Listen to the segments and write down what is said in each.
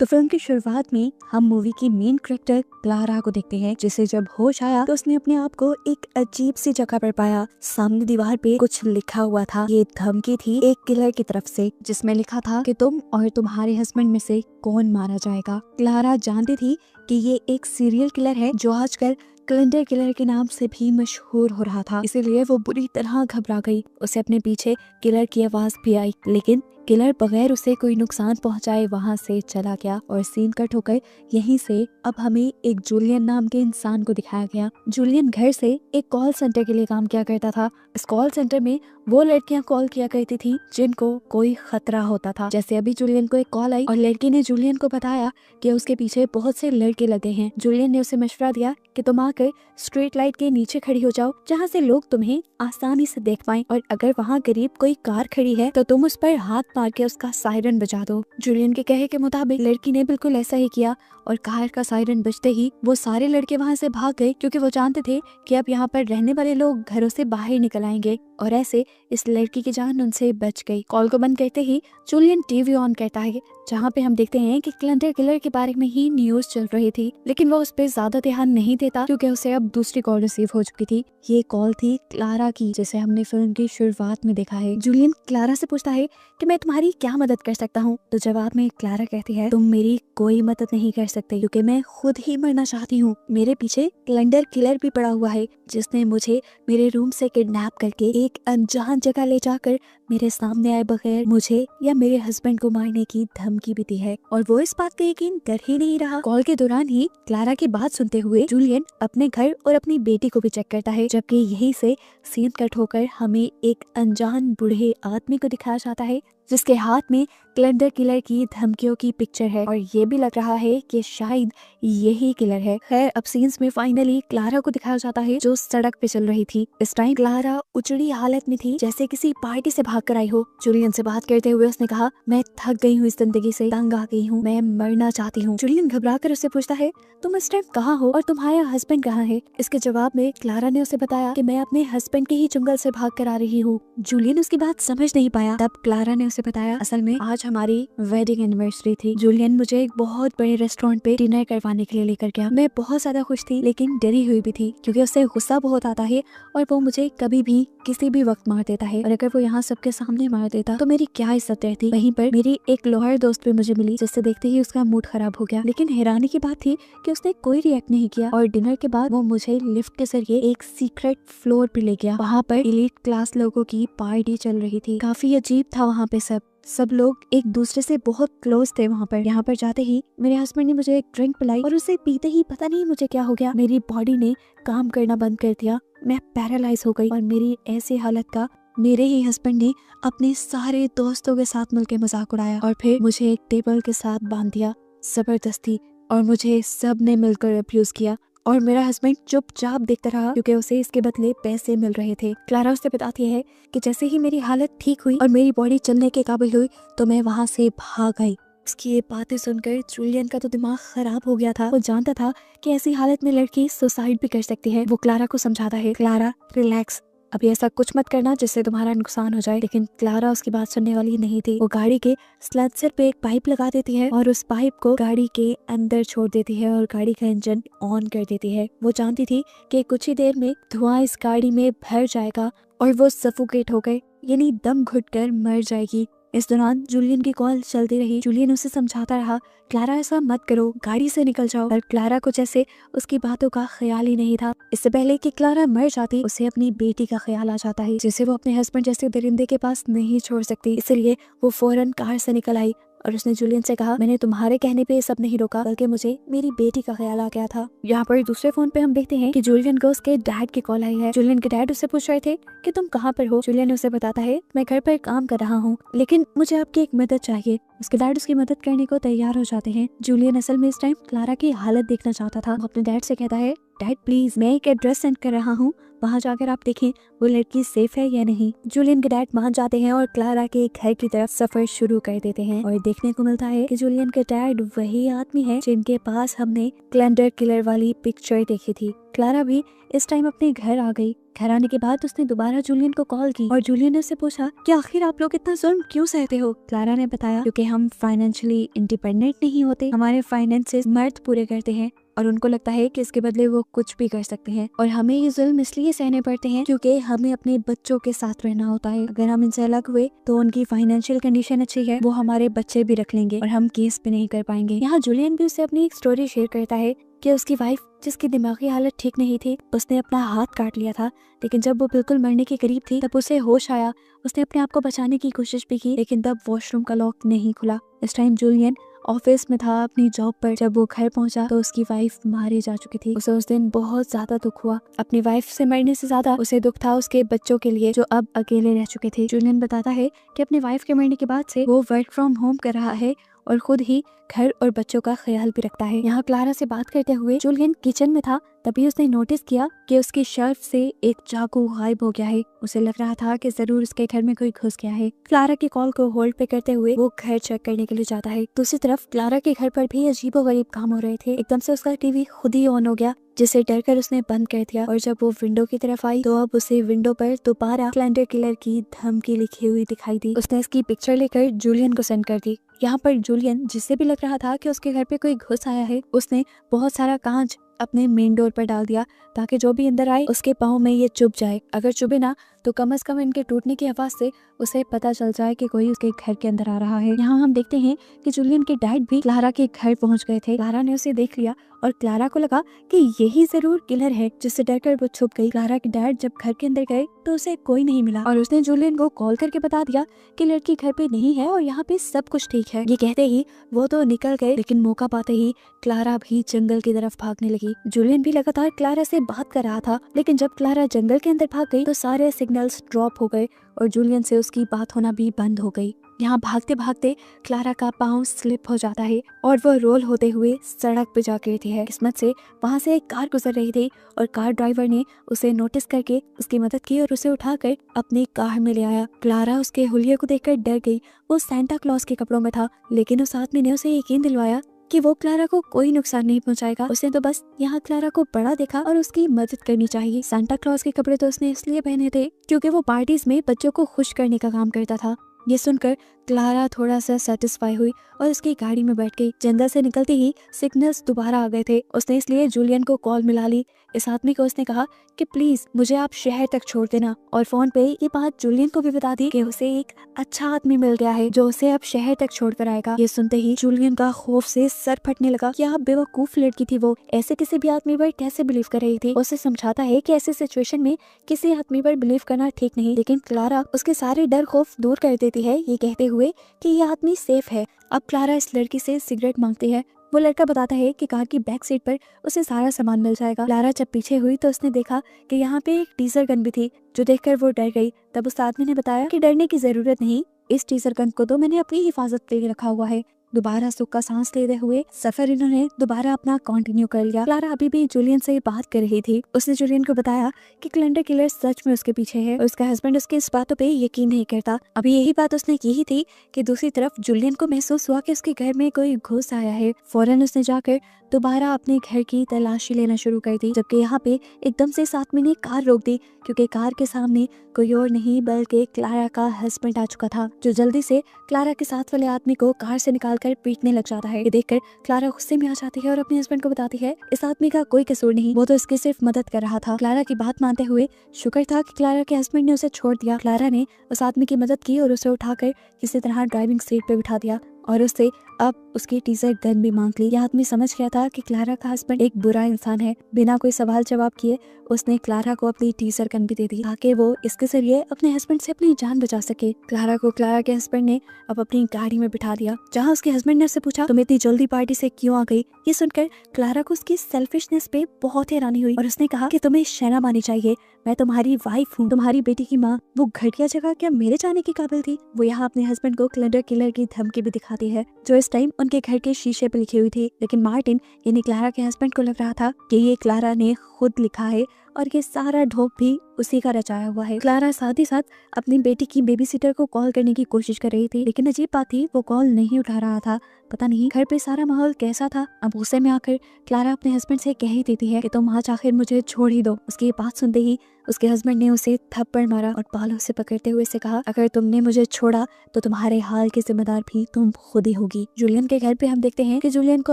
तो फिल्म की शुरुआत में हम मूवी की मेन कैरेक्टर क्लारा को देखते हैं, जिसे जब होश आया तो उसने अपने आप को एक अजीब सी जगह पर पाया। सामने दीवार पे कुछ लिखा हुआ था। ये धमकी थी एक किलर की तरफ से, जिसमें लिखा था कि तुम और तुम्हारे हस्बैंड में से कौन मारा जाएगा। क्लारा जानती थी कि ये एक सीरियल किलर है जो आजकल कैलेंडर किलर के नाम से भी मशहूर हो रहा था। इसीलिए वो बुरी तरह घबरा गई। उसे अपने पीछे किलर की आवाज भी आई, लेकिन किलर बगैर उसे कोई नुकसान पहुंचाए वहां से चला गया और सीन कट होकर यहीं से अब हमें एक जूलियन नाम के इंसान को दिखाया गया। जूलियन घर से एक कॉल सेंटर के लिए काम किया करता था। इस कॉल सेंटर में वो लड़कियां कॉल किया करती थी जिनको कोई खतरा होता था। जैसे अभी जूलियन को एक कॉल आई और लड़की ने जूलियन को बताया कि उसके पीछे बहुत से लड़के लगे हैं। जूलियन ने उसे मशवरा दिया कि तुम आकर स्ट्रीट लाइट के नीचे खड़ी हो जाओ, जहाँ से लोग तुम्हें आसानी से देख पाएं, और अगर वहाँ करीब कोई कार खड़ी है तो तुम उस पर हाथ मार के उसका सायरन बजा दो। जूलियन के कहे के मुताबिक लड़की ने बिल्कुल ऐसा ही किया और कार का सायरन बजते ही वो सारे लड़के वहाँ से भाग गए, क्योंकि वो जानते थे कि अब यहाँ पर रहने वाले लोग घरों से बाहर निकल आएंगे। और ऐसे इस लड़की की जान उनसे बच गई। कॉल को बंद करते ही जूलियन टीवी ऑन करता है, जहाँ पे हम देखते हैं कि कैलेंडर किलर के बारे में ही न्यूज चल रही थी, लेकिन वो उस पर ज्यादा ध्यान नहीं देता क्योंकि उसे अब दूसरी कॉल रिसीव हो चुकी थी। ये कॉल थी क्लारा की, जिसे हमने फिल्म की शुरुआत में देखा है। जूलियन क्लारा से पूछता है कि मैं तुम्हारी क्या मदद कर सकता हूँ। तो जवाब में क्लारा कहती है, तुम मेरी कोई मदद नहीं कर सकते क्योंकि मैं खुद ही मरना चाहती हूँ। मेरे पीछे कैलेंडर किलर भी पड़ा हुआ है, जिसने मुझे मेरे रूम से किडनैप करके एक अनजान जगह ले जाकर मेरे सामने आए बगैर मुझे या मेरे हस्बैंड को मारने की धमकी भी दी है, और वो इस बात का यकीन कर ही नहीं रहा। कॉल के दौरान ही क्लारा की बात सुनते हुए जूलियन अपने घर और अपनी बेटी को भी चेक करता है, जबकि यहीं से सीन कट होकर हमें एक अनजान बूढ़े आदमी को दिखाया जाता है, जिसके हाथ में कैलेंडर किलर की धमकियों की पिक्चर है, और ये भी लग रहा है कि शायद यही किलर है। खैर, अब सीन्स में फाइनली क्लारा को दिखाया जाता है जो सड़क पे चल रही थी। इस टाइम क्लारा उजड़ी हालत में थी, जैसे किसी पार्टी से भाग कर आई हो। जूलियन से बात करते हुए उसने कहा, मैं थक गई हूँ इस जिंदगी से, तंग आ गई हूँ, मैं मरना चाहती हूँ। जूलियन घबरा कर उससे पूछता है, तुम इस टाइम कहाँ हो और तुम्हारा हस्बैंड कहाँ है। इसके जवाब में क्लारा ने उसे बताया कि मैं अपने हस्बैंड के ही जंगल से भाग कर आ रही हूँ। जूलियन उसकी बात समझ नहीं पाया। तब क्लारा ने उसे बताया, असल में आज हमारी वेडिंग एनिवर्सरी थी। जूलियन मुझे एक बहुत बड़े रेस्टोरेंट पे डिनर करवाने के लिए लेकर गया। मैं बहुत ज्यादा खुश थी, लेकिन डरी हुई भी थी क्योंकि उसे गुस्सा बहुत आता है और वो मुझे कभी भी किसी भी वक्त मार देता है, और अगर वो यहाँ सबके सामने मार देता तो मेरी क्या इज्जत रहती। वहीं पर मेरी एक लॉयर दोस्त भी मुझे मिली, जिससे देखते ही उसका मूड खराब हो गया। लेकिन हैरानी की बात थी कि उसने कोई रिएक्ट नहीं किया, और डिनर के बाद वो मुझे लिफ्ट के जरिए एक सीक्रेट फ्लोर पे ले गया। वहाँ पर एलीट क्लास लोगों की पार्टी चल रही थी। काफी अजीब था वहाँ पे सब लोग एक दूसरे से बहुत क्लोज थे वहाँ पर। यहाँ पर जाते ही मेरे हस्बैंड ने मुझे एक ड्रिंक पिलाई, और उसे पीते ही पता नहीं मुझे क्या हो गया, मेरी बॉडी ने काम करना बंद कर दिया। मैं पैरालाइज हो गई, और मेरी ऐसी हालत का मेरे ही हस्बैंड ने अपने सारे दोस्तों के साथ मिलकर मजाक उड़ाया, और फिर मुझे एक टेबल के साथ बांध दिया जबरदस्ती, और मुझे सब ने मिलकर अब्यूज किया। और मेरा हस्बैंड चुपचाप देखता रहा क्योंकि उसे इसके बदले पैसे मिल रहे थे। क्लारा उससे बताती है कि जैसे ही मेरी हालत ठीक हुई और मेरी बॉडी चलने के काबिल हुई तो मैं वहाँ से भाग आई। उसकी ये बातें सुनकर जूलियन का तो दिमाग खराब हो गया था। वो जानता था कि ऐसी हालत में लड़की सुसाइड भी कर सकती है। वो क्लारा को समझाता है, क्लारा रिलैक्स, अभी ऐसा कुछ मत करना जिससे तुम्हारा नुकसान हो जाए। लेकिन क्लारा उसकी बात सुनने वाली नहीं थी। वो गाड़ी के स्लेंसर पे एक पाइप लगा देती है और उस पाइप को गाड़ी के अंदर छोड़ देती है और गाड़ी का इंजन ऑन कर देती है। वो जानती थी कि कुछ ही देर में धुआं इस गाड़ी में भर जाएगा और वो सफोकेट हो गए, यानी दम घुटकर मर जाएगी। इस दौरान जूलियन की कॉल चलती रही। जूलियन उसे समझाता रहा, क्लारा ऐसा मत करो, गाड़ी से निकल जाओ, पर क्लारा को जैसे उसकी बातों का ख्याल ही नहीं था। इससे पहले कि क्लारा मर जाती, उसे अपनी बेटी का ख्याल आ जाता है, जिसे वो अपने हस्बैंड जैसे दरिंदे के पास नहीं छोड़ सकती। इसलिए वो फौरन कार से निकल आई और उसने जूलियन से कहा, मैंने तुम्हारे कहने पे ये सब नहीं रोका, बल्कि मुझे मेरी बेटी का ख्याल आ गया था। यहाँ पर दूसरे फोन पे हम देखते हैं कि जूलियन को उसके डैड की कॉल आई है। जूलियन के डैड उससे पूछ रहे थे कि तुम कहाँ पर हो। जूलियन उसे बताता है, मैं घर पर काम कर रहा हूँ, लेकिन मुझे आपकी एक मदद चाहिए। उसके डैड उसकी मदद करने को तैयार हो जाते हैं। जूलियन असल में इस टाइम क्लारा की हालत देखना चाहता था। वो अपने डैड से कहता है, डैड प्लीज, मैं एक एड्रेस सेंड कर रहा हूँ, वहाँ जाकर आप देखें वो लड़की सेफ है या नहीं। जूलियन के डैड मान जाते हैं और क्लारा के घर की तरफ सफर शुरू कर देते हैं, और देखने को मिलता है कि जूलियन के डैड वही आदमी है जिनके पास हमने कैलेंडर किलर वाली पिक्चर देखी थी। क्लारा भी इस टाइम अपने घर आ गई। घर आने के बाद उसने दोबारा जूलियन को कॉल की और जूलियन ने उससे पूछा कि आखिर आप लोग इतना जुल्म क्यों सहते हो। क्लारा ने बताया क्योंकि हम फाइनेंशियली इंडिपेंडेंट नहीं होते, हमारे फाइनेंसेस मर्द पूरे करते हैं और उनको लगता है कि इसके बदले वो कुछ भी कर सकते हैं, और हमें ये जुल्म इसलिए सहने पड़ते हैं क्योंकि हमें अपने बच्चों के साथ रहना होता है। अगर हम इनसे अलग हुए तो उनकी फाइनेंशियल कंडीशन अच्छी है, वो हमारे बच्चे भी रख लेंगे और हम केस भी नहीं कर पाएंगे। यहाँ जूलियन भी उससे अपनी एक स्टोरी शेयर करता है कि उसकी वाइफ जिसकी दिमागी हालत ठीक नहीं थी, उसने अपना हाथ काट लिया था, लेकिन जब वो बिल्कुल मरने के करीब थी तब उसे होश आया। उसने अपने आप को बचाने की कोशिश भी की, लेकिन तब वॉशरूम का लॉक नहीं खुला। इस टाइम जूलियन ऑफिस में था अपनी जॉब पर। जब वो घर पहुंचा तो उसकी वाइफ मारी जा चुकी थी। उसे उस दिन बहुत ज्यादा दुख हुआ। अपनी वाइफ से मरने से ज्यादा उसे दुख था उसके बच्चों के लिए जो अब अकेले रह चुके थे। जूलियन बताता है कि अपनी वाइफ के मरने के बाद से वो वर्क फ्रॉम होम कर रहा है और खुद ही घर और बच्चों का ख्याल भी रखता है। यहाँ क्लारा से बात करते हुए जूलियन किचन में था, तभी उसने नोटिस किया कि उसकी शेल्फ से एक चाकू गायब हो गया है। उसे लग रहा था कि जरूर उसके घर में कोई घुस गया है। क्लारा की कॉल को होल्ड पे करते हुए वो घर चेक करने के लिए जाता है। दूसरी तरफ क्लारा के घर पर भी अजीबोगरीब काम हो रहे थे। एकदम से उसका टीवी खुद ही ऑन हो गया, जिसे डरकर उसने बंद कर दिया, और जब वो विंडो की तरफ आई तो अब उसे विंडो पर दोबारा कैलेंडर किलर की धमकी लिखी हुई दिखाई दी। उसने इसकी पिक्चर लेकर जूलियन को सेंड कर दी। यहाँ पर जूलियन, जिससे भी लग रहा था कि उसके घर पे कोई घुस आया है, उसने बहुत सारा कांच अपने मेन डोर पर डाल दिया ताकि जो भी अंदर आए उसके पाँव में ये चुभ जाए। अगर चुभे ना तो कम से कम इनके टूटने की आवाज से उसे पता चल जाए कि कोई उसके घर के अंदर आ रहा है। यहाँ हम देखते हैं कि जूलियन के डैड भी क्लारा के घर पहुंच गए थे। क्लारा ने उसे देख लिया और क्लारा को लगा कि यही जरूर किलर है, जिससे डरकर वो छुप गई। क्लारा के डैड जब घर के अंदर गए तो उसे कोई नहीं मिला और उसने जूलियन को कॉल करके बता दिया कि लड़की घर पे नहीं है और यहाँ पे सब कुछ ठीक है। ये कहते ही वो तो निकल गए, लेकिन मौका पाते ही क्लारा भी जंगल की तरफ भागने लगी। जूलियन भी लगातार क्लारा से बात कर रहा था, लेकिन जब क्लारा जंगल के अंदर भाग गई तो सारे सिग्नल्स ड्रॉप हो गए और जूलियन से उसकी बात होना भी बंद हो गई। यहाँ भागते भागते क्लारा का पाँव स्लिप हो जाता है और वो रोल होते हुए सड़क पे जा गिरती है। किस्मत से वहाँ से एक कार गुजर रही थी और कार ड्राइवर ने उसे नोटिस करके उसकी मदद की और उसे उठाकर अपनी कार में ले आया। क्लारा उसके हुलिये को देखकर डर गई। वो सांता क्लॉज के कपड़ों में था, लेकिन उस आदमी ने उसे यकीन दिलवाया कि वो क्लारा को कोई नुकसान नहीं पहुंचाएगा। उसने तो बस यहाँ क्लारा को बड़ा देखा और उसकी मदद करनी चाहिए। सांता क्लॉज के कपड़े तो उसने इसलिए पहने थे क्योंकि वो पार्टीज में बच्चों को खुश करने का काम करता था। ये सुनकर क्लारा थोड़ा सा सेटिस्फाई हुई और उसकी गाड़ी में बैठ गई। जंगल से निकलते ही सिग्नल्स दोबारा आ गए थे। उसने इसलिए जूलियन को कॉल मिला ली। इस आदमी को उसने कहा कि प्लीज मुझे आप शहर तक छोड़ देना, और फोन पे ये बात जूलियन को भी बता दी कि उसे एक अच्छा आदमी मिल गया है जो उसे अब शहर तक छोड़ कर आएगा। ये सुनते ही जूलियन का खौफ से सर फटने लगा। क्या बेवकूफ लड़की थी वो, ऐसे किसी भी आदमी पर कैसे बिलीव कर रही थी। उसे समझाता है कि ऐसे सिचुएशन में किसी आदमी पर बिलीव करना ठीक नहीं, लेकिन क्लारा उसके सारे डर खौफ दूर कर देती है ये कहते हुए कि ये आदमी सेफ है। अब क्लारा इस लड़की से सिगरेट मांगती है। वो लड़का बताता है कि कार की बैक सीट पर उसे सारा सामान मिल जाएगा। क्लारा जब पीछे हुई तो उसने देखा कि यहाँ पे एक टीजर गन भी थी, जो देखकर वो डर गई। तब उस आदमी ने बताया कि डरने की जरूरत नहीं, इस टीजर गन को तो मैंने अपनी हिफाजत के लिए रखा हुआ है। दोबारा सुख का सांस लेते हुए सफर इन्होंने दोबारा अपना कंटिन्यू कर लिया। क्लारा अभी भी जूलियन से बात कर रही थी। उसने जूलियन को बताया कि कैलेंडर किलर सच में उसके पीछे है और उसका हस्बैंड उसकी इस बातों पे यकीन नहीं करता। अभी यही बात उसने की ही थी कि दूसरी तरफ जूलियन को महसूस हुआ कि उसके घर में कोई घुस आया है। फौरन उसने जाकर दोबारा अपने घर की तलाशी लेना शुरू कर दी, जबकि यहाँ पे एकदम से इस आदमी ने कार रोक दी क्योंकि कार के सामने कोई और नहीं बल्कि क्लारा का हस्बैंड आ चुका था, जो जल्दी से क्लारा के साथ वाले आदमी को कार से निकालकर पीटने लग जाता है। ये देखकर क्लारा गुस्से में आ जाती है और अपने हस्बैंड को बताती है इस आदमी का कोई कसूर नहीं, वो तो इसकी सिर्फ मदद कर रहा था। क्लारा की बात मानते हुए शुक्र था कि क्लारा के हस्बैंड ने उसे छोड़ दिया। क्लारा ने उस आदमी की मदद की और उसे उठाकर किसी तरह ड्राइविंग सीट पे बिठा दिया और उससे अब उसकी टीजर गन भी मांग ली। यह आदमी समझ गया था कि क्लारा का हस्बैंड एक बुरा इंसान है। बिना कोई सवाल जवाब किए उसने क्लारा को अपनी टीजर गन भी दे दी ताकि वो इसके जरिए अपने हस्बैंड से अपनी जान बचा सके। क्लारा को क्लारा के हस्बैंड ने अब अपनी गाड़ी में बिठा दिया, जहाँ उसके हस्बैंड ने उससे पूछा तुम इतनी जल्दी पार्टी से क्यों आ गई। ये सुनकर क्लारा को उसकी सेल्फिशनेस पे बहुत हैरानी हुई और उसने कहा कि तुम्हें शर्म आनी चाहिए, मैं तुम्हारी वाइफ हूँ, तुम्हारी बेटी की माँ। वो घटिया जगह क्या मेरे जाने की काबिल थी। वो यहाँ अपने हस्बैंड को कैलेंडर किलर की धमकी भी दिखाती है, जो इस टाइम उनके घर के शीशे पे लिखी हुई थी। लेकिन मार्टिन यानी क्लारा के हस्बैंड को लग रहा था कि ये क्लारा ने खुद लिखा है और ये सारा ढोंग भी उसी का रचाया हुआ है। क्लारा साथ ही साथ अपनी बेटी की बेबी सिटर को कॉल करने की कोशिश कर रही थी, लेकिन अजीब बात थी वो कॉल नहीं उठा रहा था। पता नहीं घर पे सारा माहौल कैसा था। अब गुस्से में आकर क्लारा अपने हस्बैंड से कह ही देती है कि तुम आज आखिर मुझे छोड़ ही दो। उसकी ये बात सुनते ही उसके हस्बैंड ने उसे थप्पड़ मारा और बालों से पकड़ते हुए से कहा, अगर तुमने मुझे छोड़ा तो तुम्हारे हाल की जिम्मेदार भी तुम खुद ही होगी। जूलियन के घर पे हम देखते हैं कि जूलियन को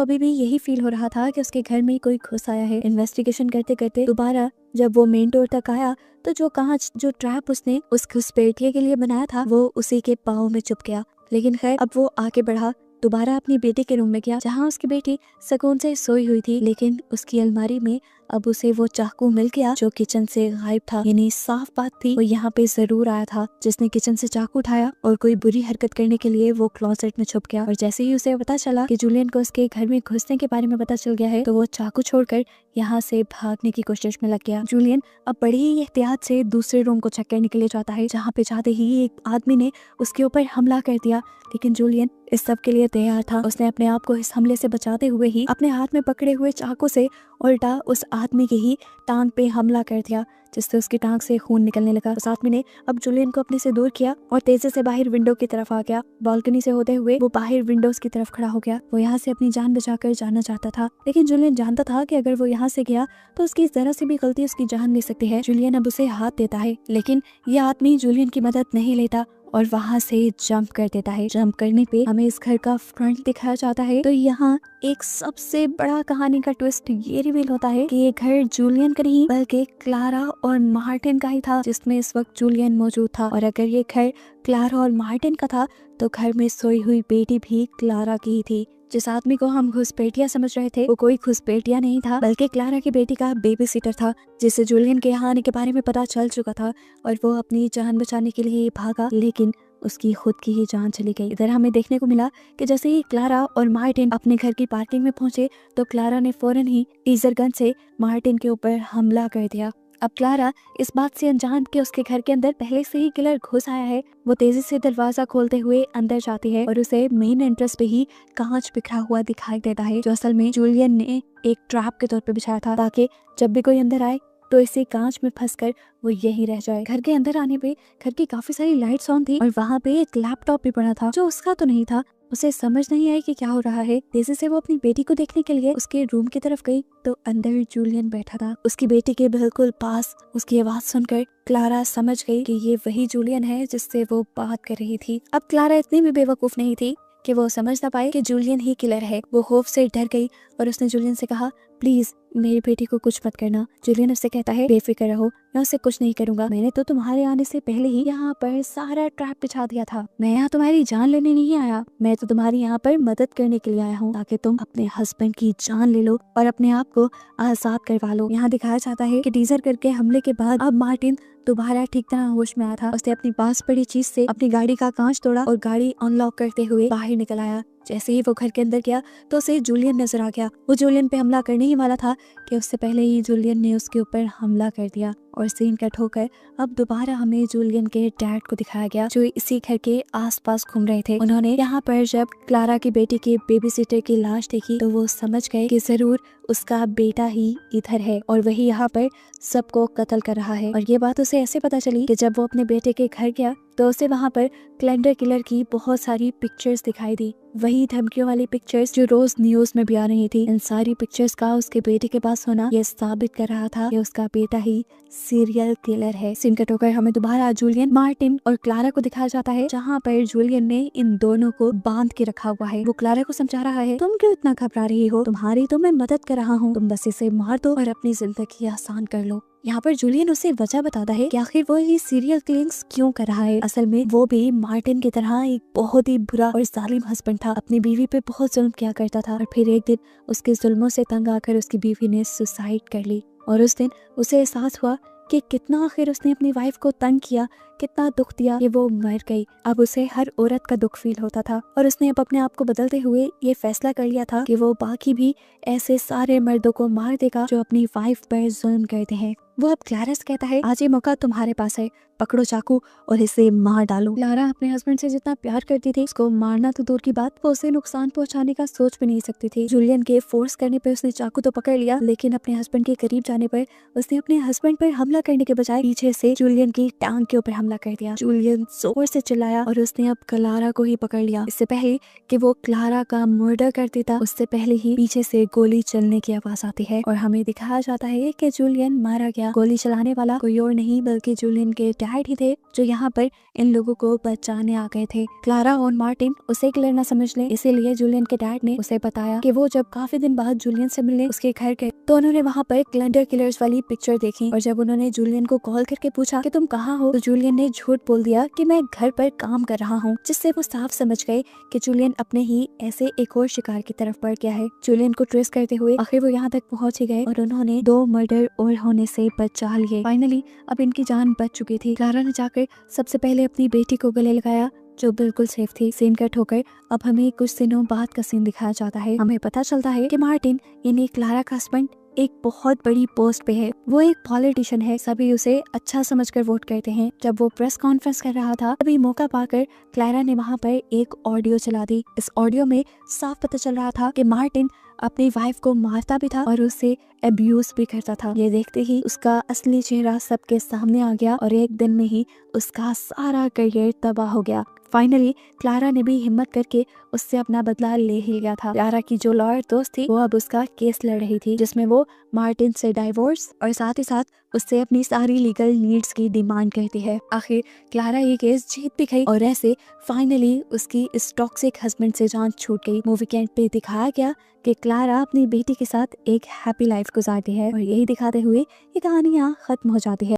अभी भी यही फील हो रहा था कि उसके घर में कोई घुस आया है। इन्वेस्टिगेशन करते करते दोबारा जब वो मेन डोर तक आया तो जो कांच जो ट्रैप उसने उस घुसपैठिए के लिए बनाया था वो उसी के पाँव में चुप गया। लेकिन खैर अब वो आगे बढ़ा, दोबारा अपनी बेटी के रूम में गया जहाँ उसकी बेटी सुकून से सोई हुई थी। लेकिन उसकी अलमारी में अब उसे वो चाकू मिल गया जो किचन से गायब था। यानी साफ बात थी वो यहाँ पे जरूर आया था जिसने किचन से चाकू उठाया और कोई बुरी हरकत करने के लिए वो क्लोजेट में छुप गया। और जैसे ही उसे पता चला कि जूलियन को उसके घर में घुसने के बारे में पता चल गया है तो वो चाकू छोड़कर यहाँ से भागने की कोशिश में लग गया। जूलियन अब बड़ी ही एहतियात से दूसरे रूम को चेक करने के लिए जाता है जहाँ पे जाते ही एक आदमी ने उसके ऊपर हमला कर दिया। लेकिन जूलियन इस सब के लिए तैयार था। उसने अपने आप को इस हमले से बचाते हुए ही अपने हाथ में पकड़े हुए चाकू से उल्टा उस आदमी की ही टांग पे हमला कर दिया जिससे उसकी टांग से खून निकलने लगा। उस आदमी ने अब जूलियन को अपने से दूर किया और तेजी से बाहर विंडो की तरफ आ गया। बालकनी से होते हुए वो बाहर विंडोज की तरफ खड़ा हो गया। वो यहाँ से अपनी जान बचाकर जाना चाहता था लेकिन जूलियन जानता था कि अगर वो यहाँ से गया तो उसकी जरा सी भी गलती उसकी जान ले सकती है। जूलियन अब उसे हाथ देता है लेकिन ये आदमी जूलियन की मदद नहीं लेता और वहाँ से जंप कर देता है। जंप करने पे हमें इस घर का फ्रंट दिखाया जाता है तो यहाँ एक सबसे बड़ा कहानी का ट्विस्ट ये रिवील होता है कि ये घर जूलियन का नहीं बल्कि क्लारा और मार्टिन का ही था जिसमें इस वक्त जूलियन मौजूद था। और अगर ये घर क्लारा और मार्टिन का था तो घर में सोई हुई बेटी भी क्लारा की ही थी। जिस आदमी को हम घुसपैठिया समझ रहे थे वो कोई घुसपैठिया नहीं था बल्कि क्लारा की बेटी का बेबी सीटर था जिसे जूलियन के यहाँ आने के बारे में पता चल चुका था और वो अपनी जान बचाने के लिए भागा लेकिन उसकी खुद की ही जान चली गई। इधर हमें देखने को मिला कि जैसे ही क्लारा और मार्टिन अपने घर की पार्किंग में पहुंचे तो क्लारा ने फौरन ही टीजर गन से मार्टिन के ऊपर हमला कर दिया। अब क्लारा इस बात से अनजान कि उसके घर के अंदर पहले से ही किलर घुस आया है। वो तेजी से दरवाजा खोलते हुए अंदर जाती है और उसे मेन एंट्रेंस पे ही कांच बिखरा हुआ दिखाई देता है जो असल में जूलियन ने एक ट्रैप के तौर पे बिछाया था ताकि जब भी कोई अंदर आए तो इसी कांच में फंसकर वो यही रह जाए। घर के अंदर आने पे घर की काफी सारी लाइट्स ऑन थी और वहाँ पे एक लैपटॉप भी पड़ा था जो उसका तो नहीं था। उसे समझ नहीं आई कि क्या हो रहा है। तेजी से वो अपनी बेटी को देखने के लिए उसके रूम की तरफ गई तो अंदर जूलियन बैठा था। उसकी बेटी के बिल्कुल पास उसकी आवाज सुनकर क्लारा समझ गई कि ये वही जूलियन है जिससे वो बात कर रही थी। अब क्लारा इतनी भी बेवकूफ नहीं थी कि वो समझ ना पाए कि जूलियन ही किलर है। वो खौफ से डर गई और उसने जूलियन से कहा, प्लीज मेरी बेटी को कुछ मत करना। जूलियन उससे कहता है, बेफिक्र रहो, मैं उससे कुछ नहीं करूंगा। मैंने तो तुम्हारे आने से पहले ही यहाँ पर सारा ट्रैप बिछा दिया था। मैं यहाँ तुम्हारी जान लेने नहीं आया, मैं तो तुम्हारी यहाँ पर मदद करने के लिए आया हूँ ताकि तुम अपने हस्बैंड की जान ले लो और अपने आप को आजाद करवा लो। यहाँ दिखाया जाता है कि टीजर करके हमले के बाद अब मार्टिन दोबारा ठीक तरह होश में आया था। उसने अपनी पास पड़ी चीज से अपनी गाड़ी का कांच तोड़ा और गाड़ी अनलॉक करते हुए बाहर निकल आया। जैसे ही वो घर के अंदर गया तो उसे जूलियन नजर आ गया। वो जूलियन पे हमला करने ही वाला था कि उससे पहले ही जूलियन ने उसके ऊपर हमला कर दिया और सीन कट होकर अब दोबारा हमें जूलियन के डैड को दिखाया गया जो इसी घर के आसपास घूम रहे थे। उन्होंने यहाँ पर जब क्लारा की बेटी के बेबी सीटर की लाश देखी तो वो समझ गए कि जरूर उसका बेटा ही इधर है और वही यहाँ पर सबको कत्ल कर रहा है। और ये बात उसे ऐसे पता चली कि जब वो अपने बेटे के घर गया तो उसे वहाँ पर कैलेंडर किलर की बहुत सारी पिक्चर्स दिखाई दी, वही धमकियों वाली पिक्चर्स जो रोज न्यूज में भी आ रही थी। इन सारी पिक्चर्स का उसके बेटे के पास होना ये साबित कर रहा था कि उसका बेटा ही सीरियल किलर है। सीन कट होकर हमें दोबारा जूलियन, मार्टिन और क्लारा को दिखाया जाता है जहाँ पर जूलियन ने इन दोनों को बांध के रखा हुआ है। वो क्लारा को समझा रहा है, तुम क्यों इतना घबरा रही हो, तुम्हारी तो मैं मदद कर रहा हूँ, तुम बस इसे मार दो और अपनी जिंदगी आसान कर लो। यहाँ पर जूलियन उसे वजह बताता है कि आखिर वो ये सीरियल किलिंग्स क्यों कर रहा है। असल में वो भी मार्टिन की तरह एक बहुत ही बुरा और जालिम हस्बैंड था, अपनी बीवी पे बहुत जुल्म किया करता था और फिर एक दिन उसके जुल्मों से तंग आकर उसकी बीवी ने सुसाइड कर ली और उस दिन उसे एहसास हुआ कि कितना आखिर उसने अपनी वाइफ को तंग किया, कितना दुख दिया कि वो मर गई। अब उसे हर औरत का दुख फील होता था और उसने अब अपने आप को बदलते हुए ये फैसला कर लिया था कि वो बाकी भी ऐसे सारे मर्दों को मार देगा जो अपनी वाइफ पर जुल्म करते हैं। वो अब क्लारा से कहता है, आज ये मौका तुम्हारे पास है, पकड़ो चाकू और इसे मार डालो। क्लारा अपने हस्बैंड से जितना प्यार करती थी उसको मारना तो दूर की बात, वो उसे नुकसान पहुंचाने का सोच भी नहीं सकती थी। जूलियन के फोर्स करने पे उसने चाकू तो पकड़ लिया लेकिन अपने हस्बैंड के करीब जाने पर उसने अपने हस्बैंड पर हमला करने के बजाय पीछे से जूलियन की टांग के ऊपर हमला हमला कर दिया। जूलियन जोर से चिल्लाया और उसने अब क्लारा को ही पकड़ लिया। इससे पहले कि वो क्लारा का मर्डर कर देता, उससे पहले ही पीछे से गोली चलने की आवाज आती है और हमें दिखाया जाता है कि जूलियन मारा गया। गोली चलाने वाला कोई और नहीं बल्कि जूलियन के डैड ही थे, जो यहाँ पर इन लोगों को बचाने आ गए थे। क्लारा और मार्टिन उसे किलर न समझ ले, इसीलिए जूलियन के डैड ने उसे बताया कि वो जब काफी दिन बाद जूलियन से मिलने उसके घर गए तो उन्होंने वहाँ पर कैलेंडर किलर्स वाली पिक्चर देखी और जब उन्होंने जूलियन को कॉल करके पूछा कि तुम कहाँ हो, तो जूलियन ने झूठ बोल दिया कि मैं घर पर काम कर रहा हूँ, जिससे वो साफ समझ गए कि जूलियन अपने ही ऐसे एक और शिकार की तरफ बढ़ गया है। जूलियन को ट्रेस करते हुए आखिर वो यहाँ तक पहुँच ही गए और उन्होंने 2 मर्डर और होने से बचा लिए। फाइनली अब इनकी जान बच चुकी थी। क्लारा ने जाकर सबसे पहले अपनी बेटी को गले लगाया, जो बिल्कुल सेफ थी। सीन कट होकर अब हमें कुछ दिनों बाद का सीन दिखाया जाता है। हमें पता चलता है कि मार्टिन यानी क्लारा का हस्बैंड एक बहुत बड़ी पोस्ट पे है। वो एक पॉलिटिशियन है, सभी उसे अच्छा समझकर वोट करते हैं। जब वो प्रेस कॉन्फ्रेंस कर रहा था तभी मौका पाकर क्लारा ने वहाँ पर एक ऑडियो चला दी। इस ऑडियो में साफ पता चल रहा था कि मार्टिन अपनी वाइफ को मारता भी था और उससे अब्यूज भी करता था। ये देखते ही उसका असली चेहरा सबके सामने आ गया और एक दिन में ही उसका सारा करियर तबाह हो गया। फाइनली क्लारा ने भी हिम्मत करके उससे अपना बदला ले ही लिया था। क्लारा की जो लॉयर दोस्त थी वो अब उसका केस लड़ रही थी, जिसमें वो मार्टिन से डाइवोर्स और साथ ही साथ उससे अपनी सारी लीगल नीड्स की डिमांड करती है। आखिर क्लारा ये केस जीत भी गई और ऐसे फाइनली उसकी इस टॉक्सिक हस्बैंड से जान छूट गई। मूवी के एंड पे दिखाया गया कि क्लारा अपनी बेटी के साथ एक हैप्पी लाइफ गुजारती है और यही दिखाते हुए ये कहानी यहाँ खत्म हो जाती है।